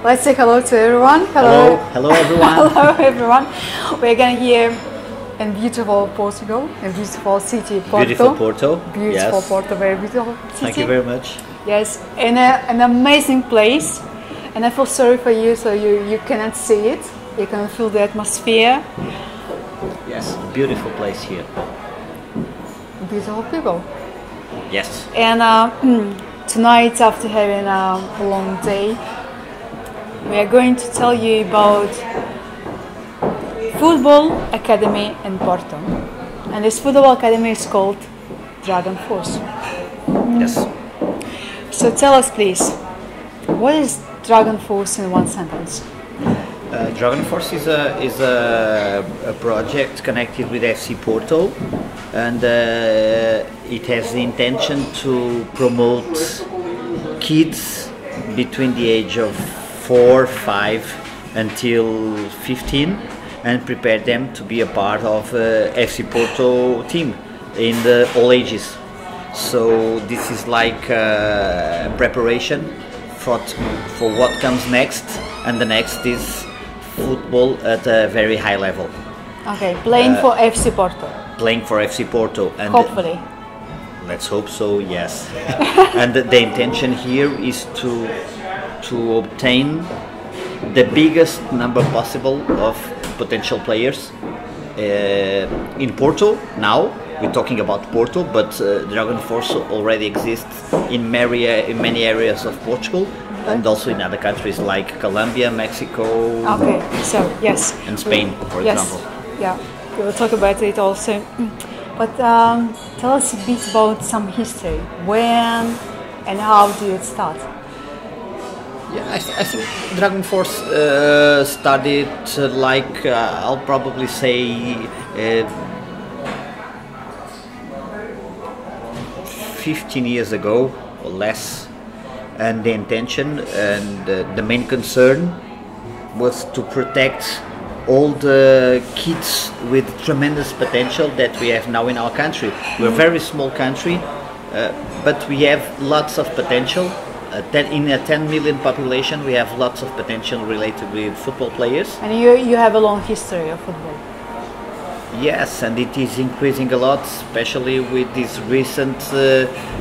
Let's say hello to everyone. Hello, hello everyone. Hello everyone. We're again here in beautiful Portugal, in beautiful city Porto. Beautiful Porto. Beautiful Yes. Porto, very beautiful city. Thank you very much. Yes, in an amazing place. And I feel sorry for you, so you cannot see it. You can feel the atmosphere. Yes, beautiful place here. Beautiful people. Yes. And tonight, after having a long day, we are going to tell you about football academy in Porto. And this football academy is called Dragon Force. Yes. So tell us, please, what is Dragon Force in one sentence? Dragon Force is a project connected with FC Porto, and it has the intention to promote kids between the age of 4, 5 until 15 and prepare them to be a part of FC Porto team in all ages. So this is like preparation for what comes next, and the next is football at a very high level. Okay, playing for FC Porto. Playing for FC Porto, and Hopefully. let's hope so. Yes. And the intention here is to obtain the biggest number possible of potential players in Porto. Now we're talking about Porto, but Dragon Force already exists in many areas of Portugal. And also in other countries like Colombia, Mexico, Okay, so yes. and Spain, for example. Yeah, we will talk about it also. But tell us a bit about some history. When and how did it start? Yeah, I think Dragon Force started I'll probably say 15 years ago or less. And the intention and the main concern was to protect all the kids with tremendous potential that we have now in our country. We're a very small country, but we have lots of potential. In a 10 million population, we have lots of potential related with football players. And you have a long history of football. Yes, and it is increasing a lot, especially with these recent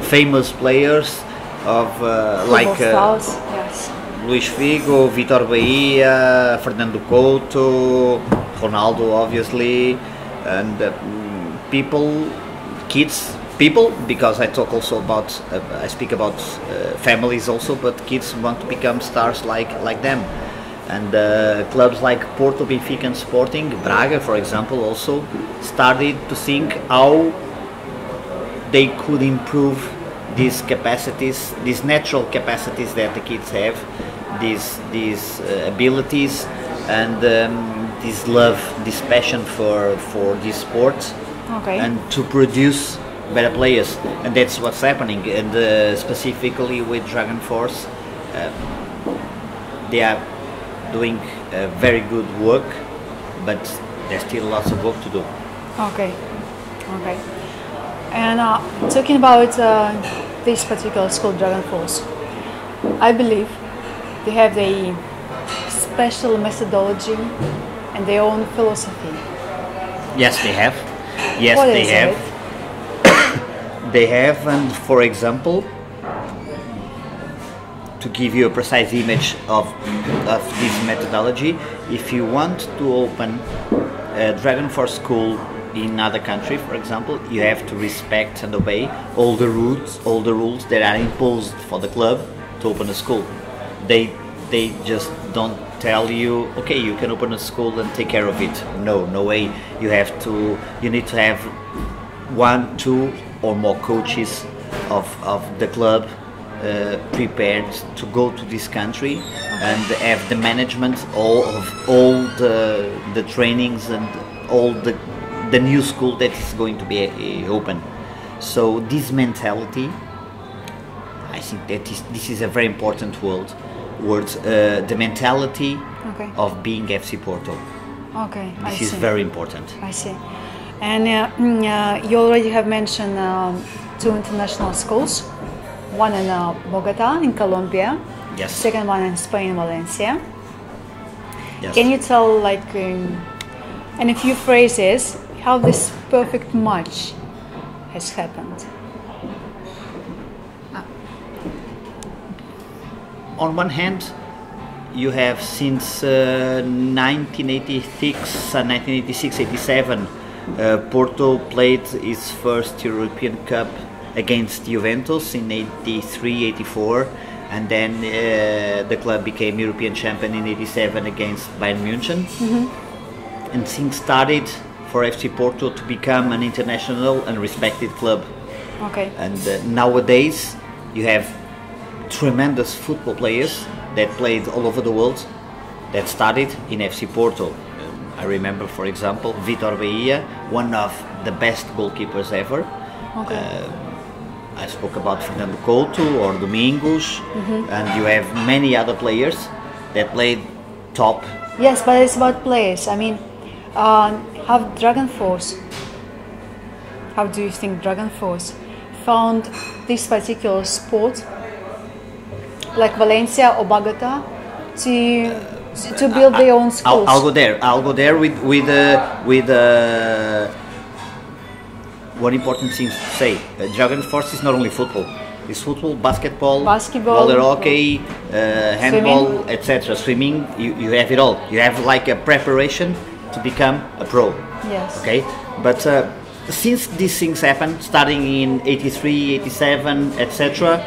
famous players of Stars, yes. Luís Figo, Vitor Bahia, Fernando Couto, Ronaldo, obviously, and people, because I talk also about, I speak about families also, but kids want to become stars like them. And clubs like Porto, Benfica and Sporting, Braga for example, also started to think how they could improve these capacities, these natural capacities that the kids have, these abilities, and this love, this passion for this sport, Okay. and to produce better players. And that's what's happening. And specifically with Dragon Force, they are doing very good work, but there's still lots of work to do. Okay. Okay. And talking about this particular school, Dragon Force, I believe they have a special methodology and their own philosophy. Yes, they have. Yes, What they is have. it? They have, and for example, to give you a precise image of this methodology, if you want to open a Dragon Force school in another country, for example, you have to respect and obey all the rules that are imposed for the club to open a school. They just don't tell you, okay, you can open a school and take care of it. No way. You need to have 1, 2 or more coaches of the club prepared to go to this country and have the management of all the trainings and all the new school that is going to be open. So this mentality, I think that this is a very important word, the mentality Okay. of being FC Porto. Okay, I This is see. very important. I see. And you already have mentioned 2 international schools, one in Bogota in Colombia Yes. Second one in Spain, Valencia. Yes. Can you tell, like, in a few phrases, how this perfect match has happened? On one hand, you have since 1986 and 1986-87, Porto played its first European Cup against Juventus in 83-84, and then the club became European champion in 87 against Bayern München. And things started for FC Porto to become an international and respected club. Okay. And nowadays you have tremendous football players that played all over the world that started in FC Porto. I remember, for example, Vitor Bahia, one of the best goalkeepers ever. Okay. I spoke about Fernando Couto or Domingos, and you have many other players that played top. Yes, but it's about players. I mean, how do you think Dragon Force found this particular sport, like Valencia or Bogota, to build their own schools? I'll go there. I'll go there with one important thing to say. Dragon Force is not only football. It's football, basketball, roller hockey, handball, etc. Swimming. You have it all. You have like a preparation to become a pro. Yes. Okay. But since these things happened, starting in 83, 87, etc.,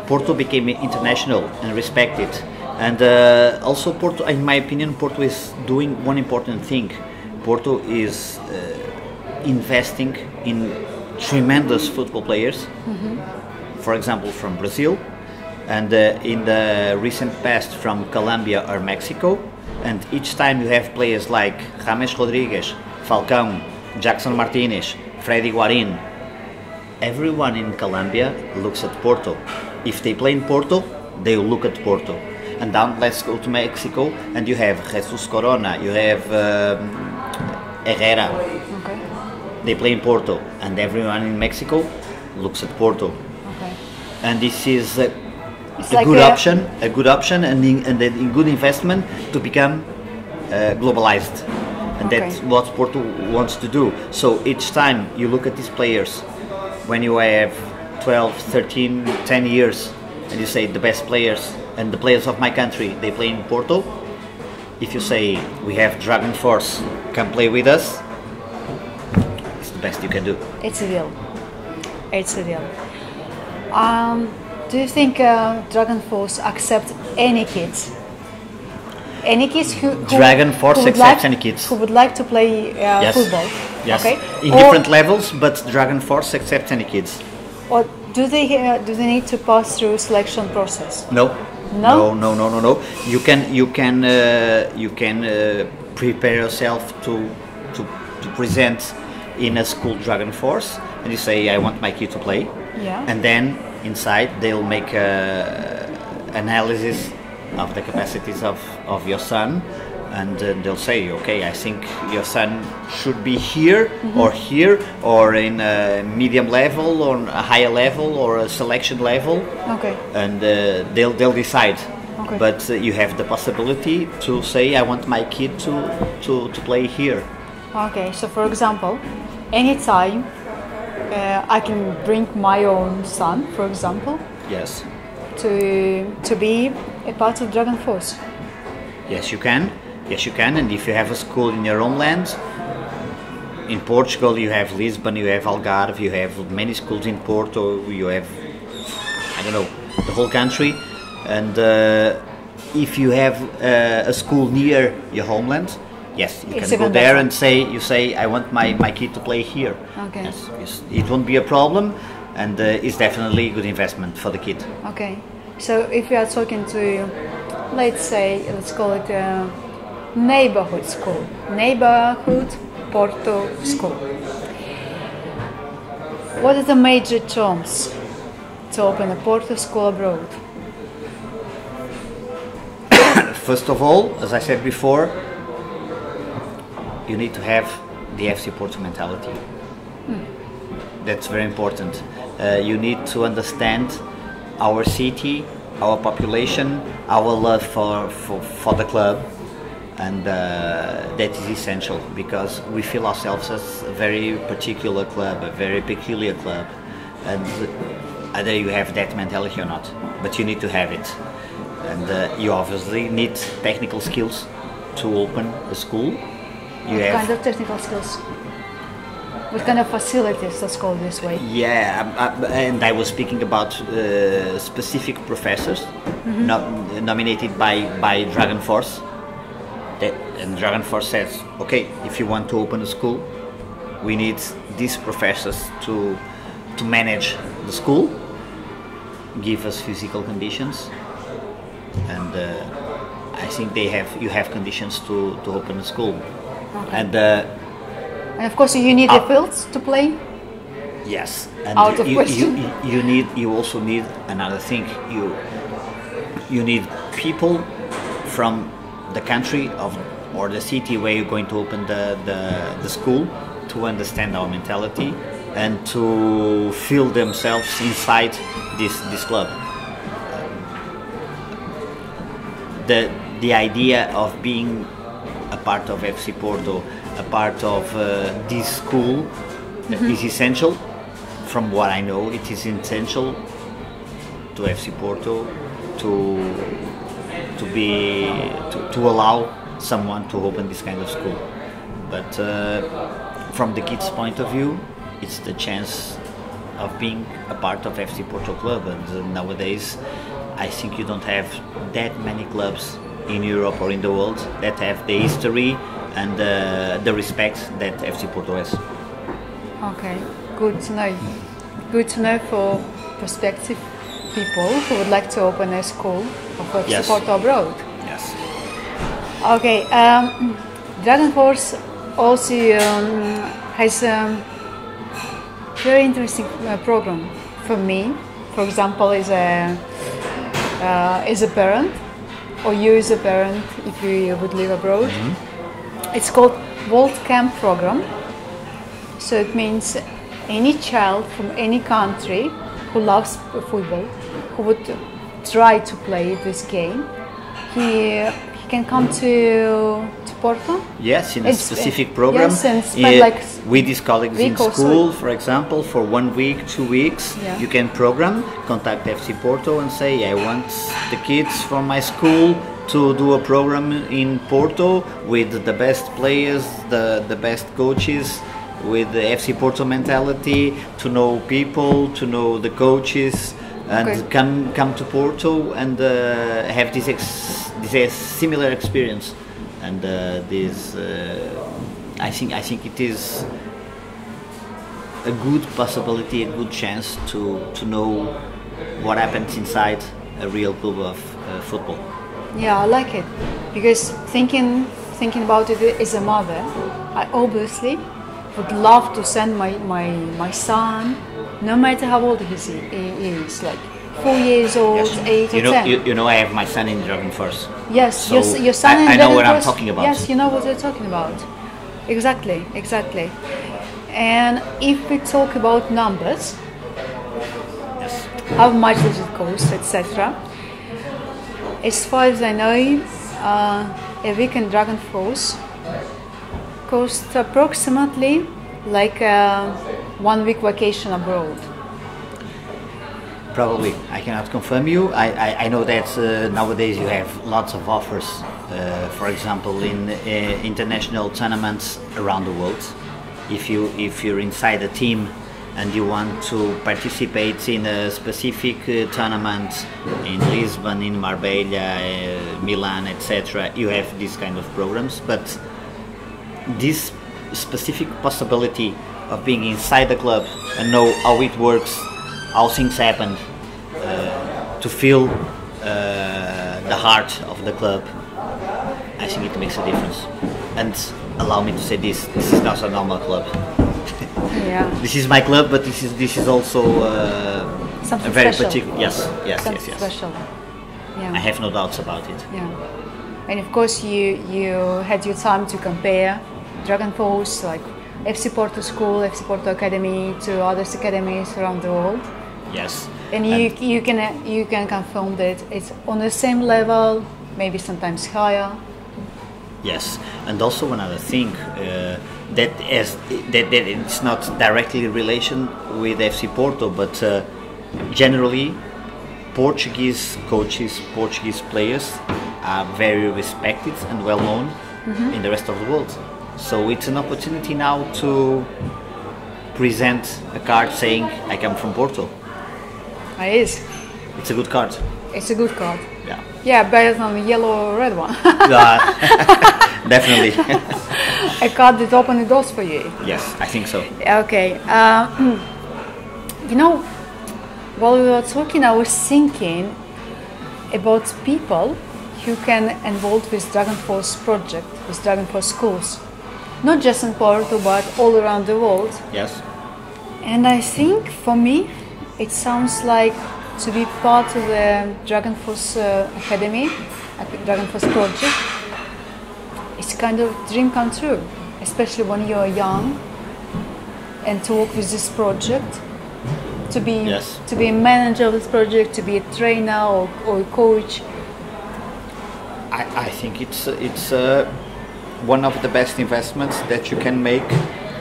Porto became international and respected. And also Porto, in my opinion, Porto is doing one important thing. Porto is investing in tremendous football players, for example from Brazil, and in the recent past from Colombia or Mexico. And each time you have players like James Rodriguez, Falcão, Jackson Martinez, Freddy Guarin. Everyone in Colombia looks at Porto. If they play in Porto, they will look at Porto. And down, let's go to Mexico, and you have Jesus Corona, you have Herrera. Okay. They play in Porto, and everyone in Mexico looks at Porto. Okay. And this is a like good option, and a good investment to become globalized. And that's what Porto wants to do. So each time you look at these players, when you have 12, 13, 10 years, and you say the best players and the players of my country, they play in Porto. If you say we have Dragon Force, come play with us, it's the best you can do. It's a deal. It's a deal. Do you think Dragon Force accept any kids? Any kids who Dragon Force who would accepts like, any kids. who would like to play Yes. football? Yes, Okay. in different levels, but Dragon Force accepts any kids. Or do they need to pass through selection process? No. No? No. You can prepare yourself to present in a school Dragon Force, and you say I want my kid to play. Yeah. And then inside they'll make a analysis of the capacities of your son, and they'll say, okay, I think your son should be here or in a medium level or a higher level or a selection level. Okay. And they'll decide. Okay. But you have the possibility to say I want my kid to play here. Okay. So, for example, anytime I can bring my own son, for example, Yes. to be a part of Dragon Force. Yes, you can. Yes, you can. And if you have a school in your own land, in Portugal you have Lisbon, you have Algarve, you have many schools in Porto, you have, I don't know, the whole country. And if you have a school near your homeland, yes, you It's can go even there better. and you say I want my kid to play here. Okay. Yes, it won't be a problem, and it's definitely a good investment for the kid. Okay. So if you are talking to, let's call it a neighborhood school, neighborhood Porto school. What are the major terms to open a Porto school abroad? First of all, as I said before, you need to have the FC Porto mentality. That's very important. You need to understand our city our population, our love for the club, and that is essential because we feel ourselves as a very particular club, a very peculiar club, and either you have that mentality or not, but you need to have it, and you obviously need technical skills to open a school. What kind of technical skills? What kind of facilities, let's call it this way? Yeah, and I was speaking about specific professors nominated by Dragon Force. And Dragon Force says, okay, if you want to open a school, we need these professors to manage the school, give us physical conditions, and I think you have conditions to open a school. Okay. And of course, you need the fields to play. Yes, and out of question. You also need another thing. You need people from the country or the city where you're going to open the school to understand our mentality and to feel themselves inside this club. The idea of being a part of FC Porto, a part of this school is essential. From what I know, it is essential to FC Porto to allow someone to open this kind of school. But from the kids' point of view, it's the chance of being a part of FC Porto Club, and nowadays I think you don't have that many clubs in Europe or in the world that have the history and the respect that FC Porto has. Okay, good to know. Good to know for prospective people who would like to open a school of FC Porto abroad. Yes. Okay, Dragon Force also has a very interesting program for me. For example, as a parent, or you as a parent if you would live abroad. It's called World Camp Program. So it means any child from any country who loves football, who would try to play this game, he can come to Porto. Yes, in a specific program. Yes, and spend with his colleagues in school, for example, for 1 week, 2 weeks, you can program, contact FC Porto and say, I want the kids from my school to do a program in Porto with the best players, the best coaches, with the FC Porto mentality, to know people, to know the coaches, and come to Porto and have this similar experience. And I think it is a good possibility, a good chance to know what happens inside a real club of football. Yeah, I like it because thinking about it as a mother, I obviously would love to send my son, no matter how old he is, like 4 years old, 8 or 10. You know, I have my son in Dragon Force. Yes, so your son in Dragon Force. I know what I'm talking about. Yes, you know what you're talking about. Exactly. And if we talk about numbers, how much does it cost, etc. As far as I know, a week in Dragon Force costs approximately like a 1 week vacation abroad. Probably, I cannot confirm you. I know that nowadays you have lots of offers, for example, in international tournaments around the world. If you're inside a team and you want to participate in a specific tournament in Lisbon, in Marbella, Milan, etc., you have these kind of programs. But this specific possibility of being inside the club and know how it works, how things happen, to feel the heart of the club, I think it makes a difference. And allow me to say this is not a normal club. Yeah. This is my club, but this is also something a very special. particular. Yes. Something special. Yeah. I have no doubts about it. Yeah. And of course, you had your time to compare Dragon Force, like FC Porto School, FC Porto Academy, to other academies around the world. Yes. And you can confirm that it's on the same level, maybe sometimes higher. Yes, and also another thing that it's not directly relation with FC Porto, but generally Portuguese coaches, Portuguese players are very respected and well known in the rest of the world. So it's an opportunity now to present a card saying I come from Porto. It is. It's a good card. It's a good card. Yeah. Yeah, better than the yellow or red one. Definitely. A card that opens the doors for you. Yes, I think so. Okay. You know, while we were talking, I was thinking about people who can involve with Dragon Force project, with Dragon Force schools. Not just in Porto, but all around the world. Yes. And I think for me, it sounds like to be part of the Dragon Force Academy, Dragon Force project. It's kind of dream come true, especially when you're young, and to work with this project, to be a manager of this project, to be a trainer or a coach. I think it's one of the best investments that you can make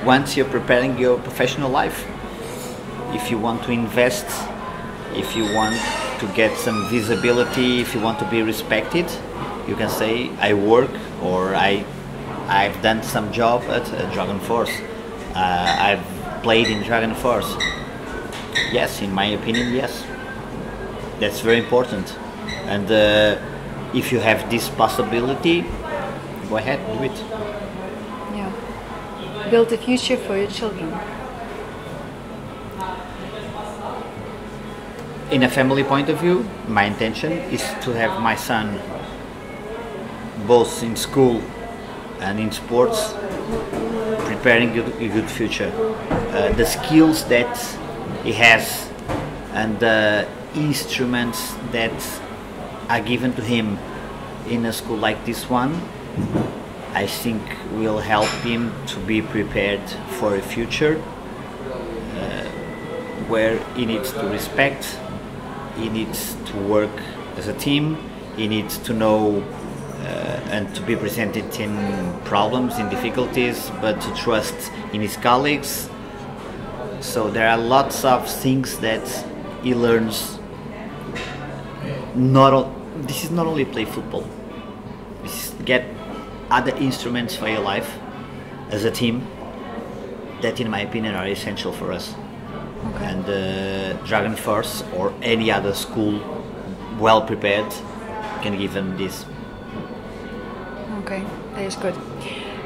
once you're preparing your professional life. If you want to invest, if you want to get some visibility, if you want to be respected, you can say I work or I've done some job at Dragon Force. I've played in Dragon Force. Yes, in my opinion, yes. That's very important. And if you have this possibility, go ahead, do it. Yeah. Build a future for your children. In a family point of view, my intention is to have my son both in school and in sports preparing a good future. The skills that he has and the instruments that are given to him in a school like this one, I think will help him to be prepared for a future where he needs to respect, he needs to work as a team, he needs to know and to be presented in problems, in difficulties, but to trust in his colleagues. So there are lots of things that he learns. This is not only play football. This is get other instruments for your life as a team that, in my opinion, are essential for us. Okay. And Dragon Force or any other school well prepared can give them this. Okay, that is good.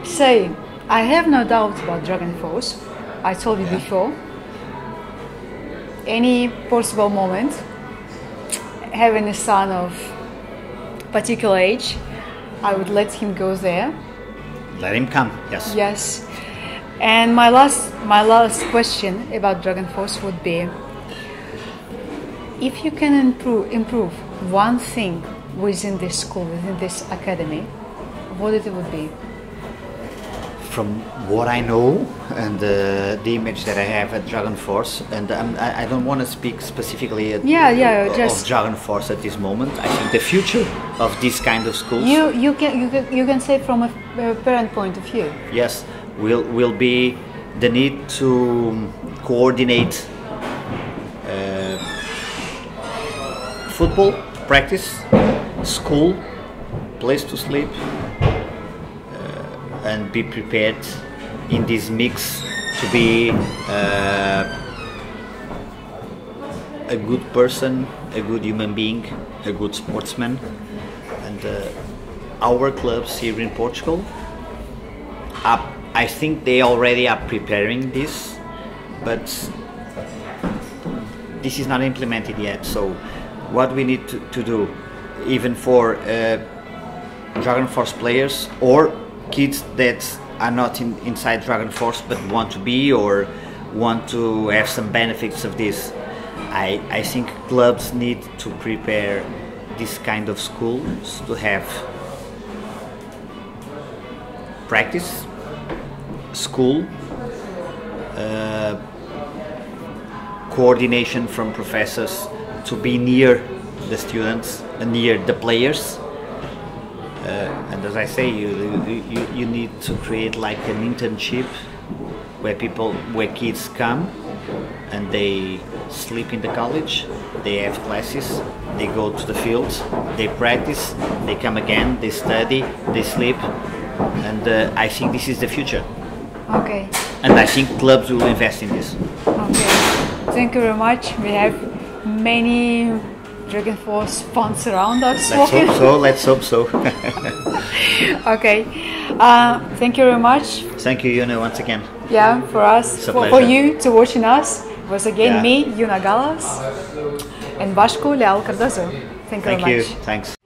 So, I have no doubt about Dragon Force. I told you before. Any possible moment, having a son of particular age, I would let him go there. Let him come. Yes. Yes. And my last question about Dragon Force would be, if you can improve one thing within this school, within this academy, what it would be? From what I know and the image that I have at Dragon Force, and I don't want to speak specifically of Dragon Force at this moment. I think the future of this kind of schools. You can say from a parent point of view. Yes, will be the need to coordinate football practice, school, place to sleep. And be prepared in this mix to be a good person, a good human being, a good sportsman. And our clubs here in Portugal, I think they already are preparing this, but this is not implemented yet. So what we need to do, even for Dragon Force players or kids that are not inside Dragon Force but want to be or want to have some benefits of this, I think clubs need to prepare this kind of schools to have practice, school, coordination from professors to be near the students and near the players. And as I say, you need to create like an internship where kids come and they sleep in the college, they have classes, they go to the fields, they practice, they come again, they study, they sleep, and I think this is the future. Okay. And I think clubs will invest in this. Okay. Thank you very much. We have many Dragon Force fans around us. Let's hope so. Okay. Thank you very much. Thank you, Yuna, once again. Yeah, for us, It's a for pleasure. you to watching us. It was again Yeah. me, Yuna Galas, and Vasco Leal Cardozo. Thank you Thank very you. much. Thanks.